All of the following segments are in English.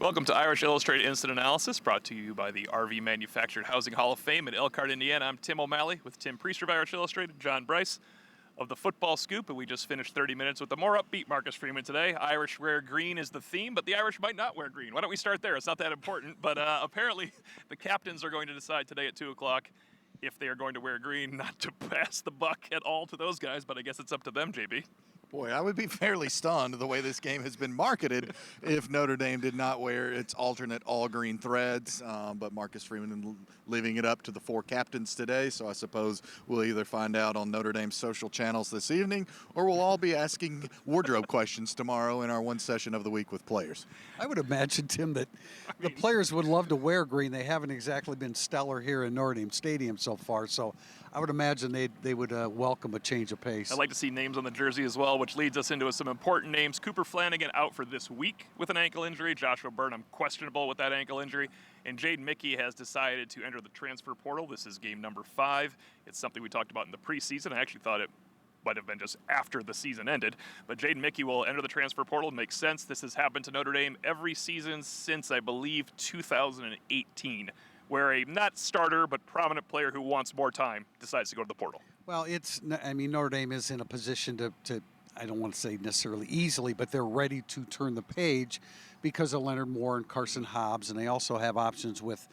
Welcome to Irish Illustrated Instant Analysis, brought to you by the RV Manufactured Housing Hall of Fame in Elkhart, Indiana. I'm Tim O'Malley with Tim Priester of Irish Illustrated, John Brice of the Football Scoop, and we just finished 30 minutes with the more upbeat Marcus Freeman today. Irish wear green is the theme, but the Irish might not wear green. Why don't we start there? It's not that important, but apparently the captains are going to decide today at 2 o'clock if they are going to wear green, not to pass the buck at all to those guys, but I guess it's up to them, JB. Boy, I would be fairly stunned the way this game has been marketed if Notre Dame did not wear its alternate all-green threads. But Marcus Freeman leaving it up to the four captains today, so I suppose we'll either find out on Notre Dame's social channels this evening, or we'll all be asking wardrobe questions tomorrow in our one session of the week with players. I would imagine, Tim, that the players would love to wear green. They haven't exactly been stellar here in Notre Dame Stadium so far, so I would imagine they would welcome a change of pace. I'd like to see names on the jersey as well, which leads us into some important names. Cooper Flanagan out for this week with an ankle injury. Joshua Burnham questionable with that ankle injury. And Jaden Mickey has decided to enter the transfer portal. This is game number 5. It's something we talked about in the preseason. I actually thought it might have been just after the season ended. But Jaden Mickey will enter the transfer portal. It makes sense. This has happened to Notre Dame every season since, I believe, 2018. Where a not starter but prominent player who wants more time decides to go to the portal. Well, Notre Dame is in a position to I don't want to say necessarily easily, but they're ready to turn the page because of Leonard Moore and Carson Hobbs, and they also have options with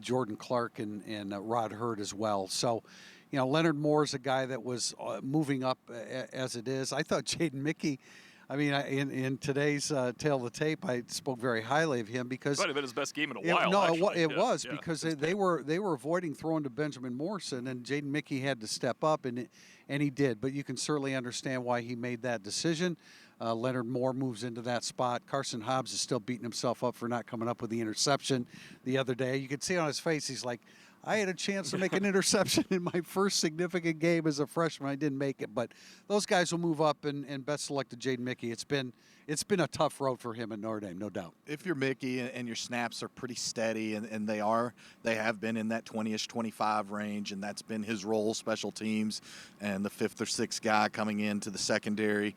Jordan Clark and Rod Hurd as well. So, you know, Leonard Moore is a guy that was moving up as it is. I thought Jaden Mickey, I mean, in today's Tale of the Tape, I spoke very highly of him because might have been his best game in a while. No, it was because they were avoiding throwing to Benjamin Morrison, and Jaden Mickey had to step up, and he did. But you can certainly understand why he made that decision. Leonard Moore moves into that spot. Carson Hobbs is still beating himself up for not coming up with the interception the other day. You could see on his face, he's like, I had a chance to make an interception in my first significant game as a freshman. I didn't make it, but those guys will move up, and best selected Jaden Mickey. It's been a tough road for him at Notre Dame, no doubt. If you're Mickey and your snaps are pretty steady, and they have been in that 20-ish, 25 range, and that's been his role, special teams, and the 5th or 6th guy coming into the secondary,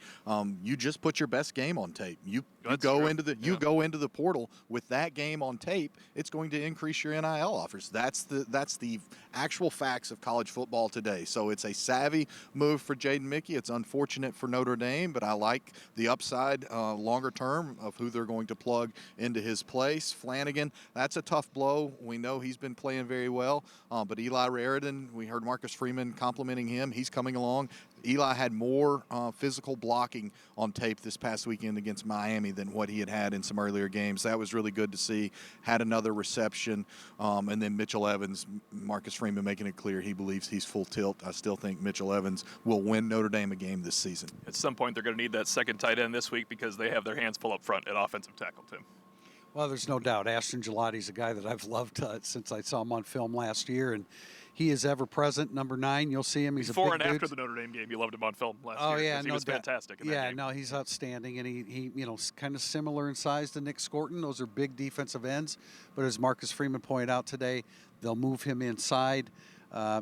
you just put your best game on tape. You go into the portal with that game on tape. It's going to increase your NIL offers. That's the actual facts of college football today. So it's a savvy move for Jaden Mickey. It's unfortunate for Notre Dame, but I like the upside longer term of who they're going to plug into his place. Flanagan, that's a tough blow. We know he's been playing very well, but Eli Raridan, we heard Marcus Freeman complimenting him. He's coming along. Eli had more physical blocking on tape this past weekend against Miami than what he had in some earlier games. That was really good to see. Had another reception. And then Mitchell Evans, Marcus Freeman making it clear he believes he's full tilt. I still think Mitchell Evans will win Notre Dame a game this season. At some point, they're going to need that second tight end this week because they have their hands full up front at offensive tackle, Tim. Well, there's no doubt. Ashton Gelati's a guy that I've loved since I saw him on film last year, and he is ever present. Number 9, you'll see him. He's before a big and dude. after the Notre Dame game, you loved him on film last year. Oh yeah, he was fantastic. In that game. No, he's outstanding, and he kind of similar in size to Nick Scorton. Those are big defensive ends, but as Marcus Freeman pointed out today, they'll move him inside.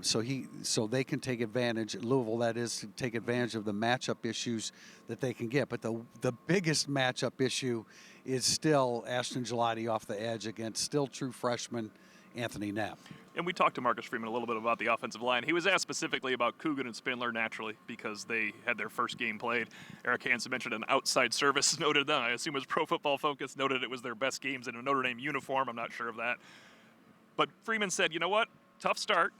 So they can take advantage, Louisville that is, to take advantage of the matchup issues that they can get. But the biggest matchup issue is still Ashton Gelati off the edge against still true freshman Anthony Knapp. And we talked to Marcus Freeman a little bit about the offensive line. He was asked specifically about Coogan and Spindler, naturally, because they had their first game played. Eric Hansen mentioned an outside service, noted that. I assume it was Pro Football Focus, noted it was their best games in a Notre Dame uniform. I'm not sure of that. But Freeman said, you know what? Tough start.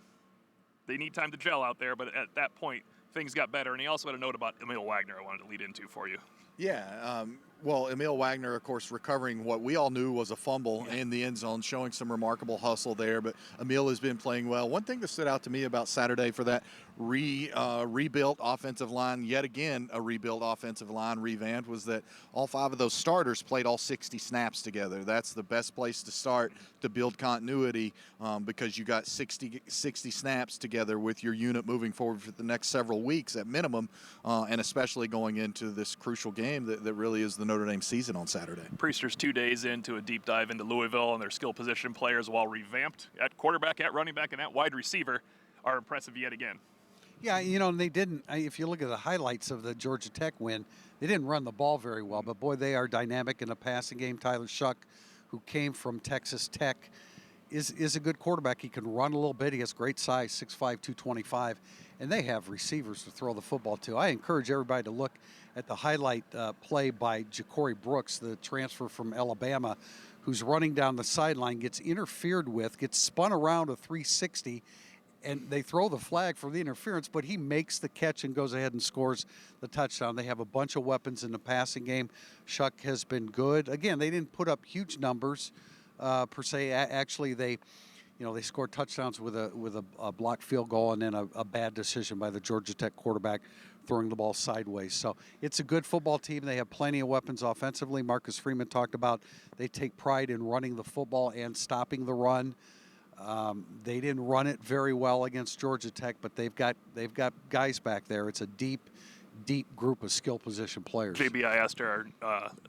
They need time to gel out there, but at that point, things got better. And he also had a note about Emil Wagner I wanted to lead into for you. Yeah, well, Emil Wagner, of course, recovering what we all knew was a fumble in the end zone, showing some remarkable hustle there. But Emil has been playing well. One thing that stood out to me about Saturday for that rebuilt offensive line, yet again a rebuilt offensive line revamped, was that all 5 of those starters played all 60 snaps together. That's the best place to start to build continuity because you got 60 snaps together with your unit moving forward for the next several weeks at minimum, and especially going into this crucial game that really is the Notre Dame season on Saturday. Prister's 2 days into a deep dive into Louisville and their skill position players, while revamped at quarterback, at running back, and at wide receiver, are impressive yet again. Yeah, and they didn't. If you look at the highlights of the Georgia Tech win, they didn't run the ball very well. But, boy, they are dynamic in the passing game. Tyler Shuck, who came from Texas Tech, is a good quarterback. He can run a little bit. He has great size, 6'5", 225, and they have receivers to throw the football to. I encourage everybody to look at the highlight play by Ja'Cory Brooks, the transfer from Alabama, who's running down the sideline, gets interfered with, gets spun around a 360, and they throw the flag for the interference, but he makes the catch and goes ahead and scores the touchdown. They have a bunch of weapons in the passing game. Shuck has been good. Again, they didn't put up huge numbers per se. Actually, they scored touchdowns with a blocked field goal and then a bad decision by the Georgia Tech quarterback throwing the ball sideways. So it's a good football team. They have plenty of weapons offensively. Marcus Freeman talked about they take pride in running the football and stopping the run. They didn't run it very well against Georgia Tech, but they've got guys back there. It's a deep group of skill position players. JB, I asked our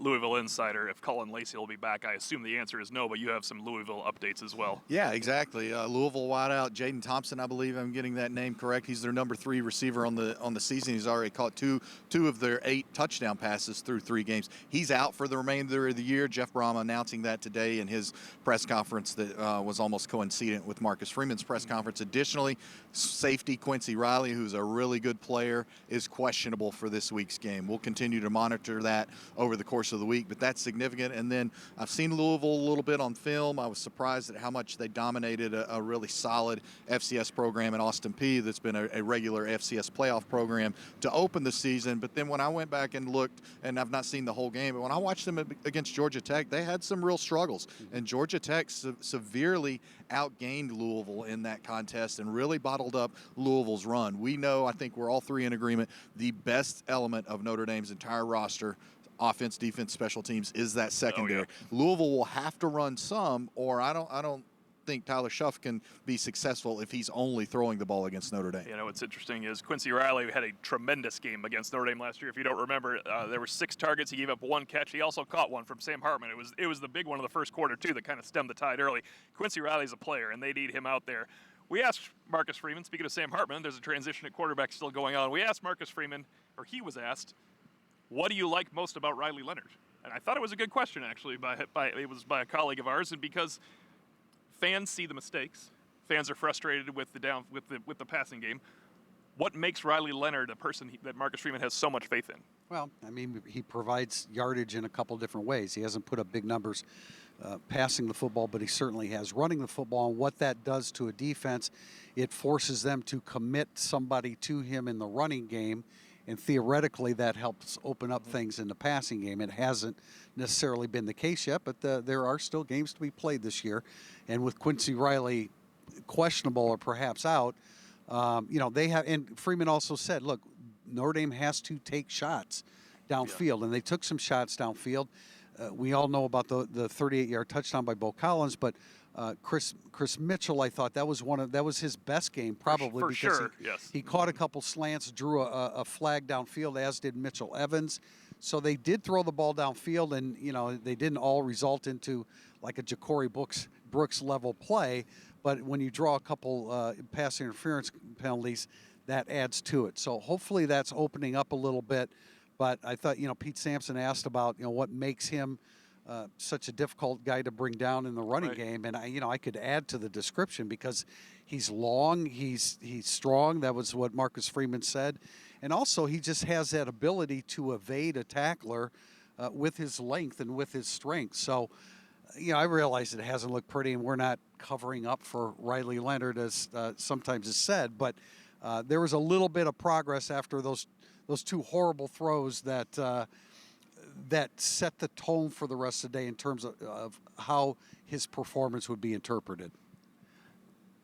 Louisville insider if Cullen Lacey will be back. I assume the answer is no, but you have some Louisville updates as well. Yeah, exactly. Louisville wideout Jaden Thompson, I believe I'm getting that name correct. He's their number 3 receiver on the season. He's already caught two of their 8 touchdown passes through 3 games. He's out for the remainder of the year. Jeff Brom announcing that today in his press conference that was almost coincident with Marcus Freeman's press conference. Additionally, safety Quincy Riley, who's a really good player, is questionable for this week's game. We'll continue to monitor that over the course of the week, but that's significant. And then I've seen Louisville a little bit on film. I was surprised at how much they dominated a really solid FCS program in Austin Peay that's been a regular FCS playoff program to open the season. But then when I went back and looked, and I've not seen the whole game, but when I watched them against Georgia Tech, they had some real struggles. And Georgia Tech severely outgained Louisville in that contest and really bottled up Louisville's run. We know, I think we're all 3 in agreement, the best element of Notre Dame's entire roster, offense, defense, special teams, is that secondary. Oh, yeah. Louisville will have to run some, or I don't think Tyler Shuff can be successful if he's only throwing the ball against Notre Dame. You know, what's interesting is Quincy Riley had a tremendous game against Notre Dame last year. If you don't remember, there were 6 targets. He gave up 1 catch. He also caught one from Sam Hartman. It was the big one of the first quarter, too, that kind of stemmed the tide early. Quincy Riley's a player, and they need him out there. We asked Marcus Freeman, speaking of Sam Hartman, there's a transition at quarterback still going on. We asked Marcus Freeman, or he was asked, what do you like most about Riley Leonard? And I thought it was a good question, actually, it was by a colleague of ours, and because fans see the mistakes, fans are frustrated with the passing game. What makes Riley Leonard a person that Marcus Freeman has so much faith in? Well, I mean, he provides yardage in a couple different ways. He hasn't put up big numbers passing the football, but he certainly has running the football. And what that does to a defense, it forces them to commit somebody to him in the running game, and theoretically that helps open up things in the passing game. It hasn't necessarily been the case yet, but there are still games to be played this year. And with Quincy Riley questionable or perhaps out, they have, and Freeman also said, look, Notre Dame has to take shots downfield, and they took some shots downfield. We all know about the 38-yard touchdown by Bo Collins, but Chris Mitchell, I thought that was his best game probably for because sure. Yes. He caught a couple slants, drew a flag downfield, as did Mitchell Evans. So they did throw the ball downfield, and they didn't all result into like a Ja'Cory Brooks level play. But when you draw a couple pass interference penalties, that adds to it. So hopefully that's opening up a little bit. But I thought, Pete Sampson asked about, what makes him such a difficult guy to bring down in the running game. And I could add to the description because he's long, he's strong. That was what Marcus Freeman said. And also he just has that ability to evade a tackler with his length and with his strength. So, I realize it hasn't looked pretty, and we're not covering up for Riley Leonard, as sometimes is said, but there was a little bit of progress after those 2 horrible throws that set the tone for the rest of the day in terms of how his performance would be interpreted.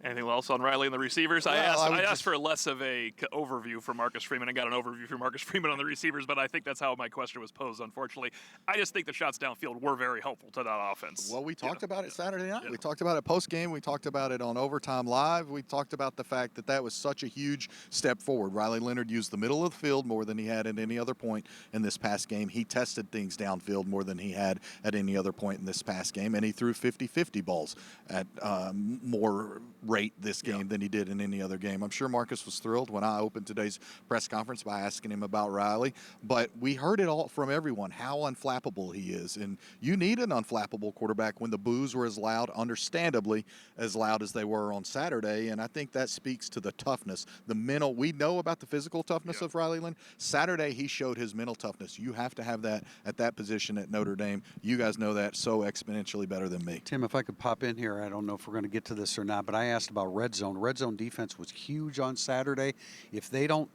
Anything else on Riley and the receivers? Well, I asked for less of a overview from Marcus Freeman. I got an overview from Marcus Freeman on the receivers, but I think that's how my question was posed, unfortunately. I just think the shots downfield were very helpful to that offense. Well, we talked about it Saturday night. Yeah. We talked about it post-game. We talked about it on Overtime Live. We talked about the fact that was such a huge step forward. Riley Leonard used the middle of the field more than he had at any other point in this past game. He tested things downfield more than he had at any other point in this past game, and he threw 50-50 balls at more rate this game than he did in any other game. I'm sure Marcus was thrilled when I opened today's press conference by asking him about Riley, but we heard it all from everyone, how unflappable he is. And you need an unflappable quarterback when the boos were as loud, understandably as loud as they were on Saturday. And I think that speaks to the toughness, the mental. We know about the physical toughness of Riley Leonard. Saturday, he showed his mental toughness. You have to have that at that position at Notre Dame. You guys know that so exponentially better than me. Tim, if I could pop in here, I don't know if we're going to get to this or not, but I asked about red zone. Red zone defense was huge on Saturday. If they don't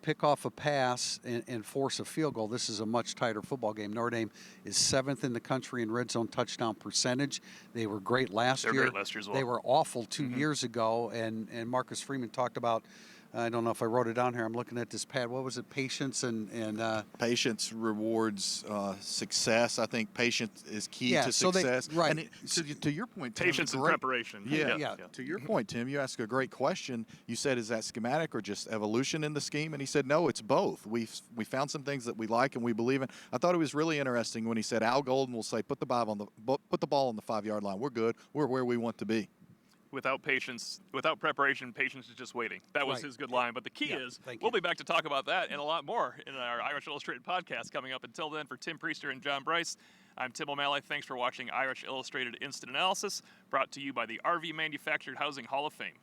pick off a pass and force a field goal, this is a much tighter football game. Notre Dame is 7th in the country in red zone touchdown percentage. They were great last year. Great last year as well. They were awful 2 years ago, and Marcus Freeman talked about, I don't know if I wrote it down here. I'm looking at this pad. What was it? Patience and patience rewards success. I think patience is key to so success. Right. And to your point, Tim, patience and preparation. Yeah. To your point, Tim, you asked a great question. You said, is that schematic or just evolution in the scheme? And he said, no, it's both. We found some things that we like and we believe in. I thought it was really interesting when he said Al Golden will say, put the ball on the 5-yard line. We're good. We're where we want to be. Without patience, without preparation, patience is just waiting. That was his good line. But the key is, we'll be back to talk about that and a lot more in our Irish Illustrated podcast coming up. Until then, for Tim Priester and John Brice, I'm Tim O'Malley. Thanks for watching Irish Illustrated Instant Analysis, brought to you by the RV Manufactured Housing Hall of Fame.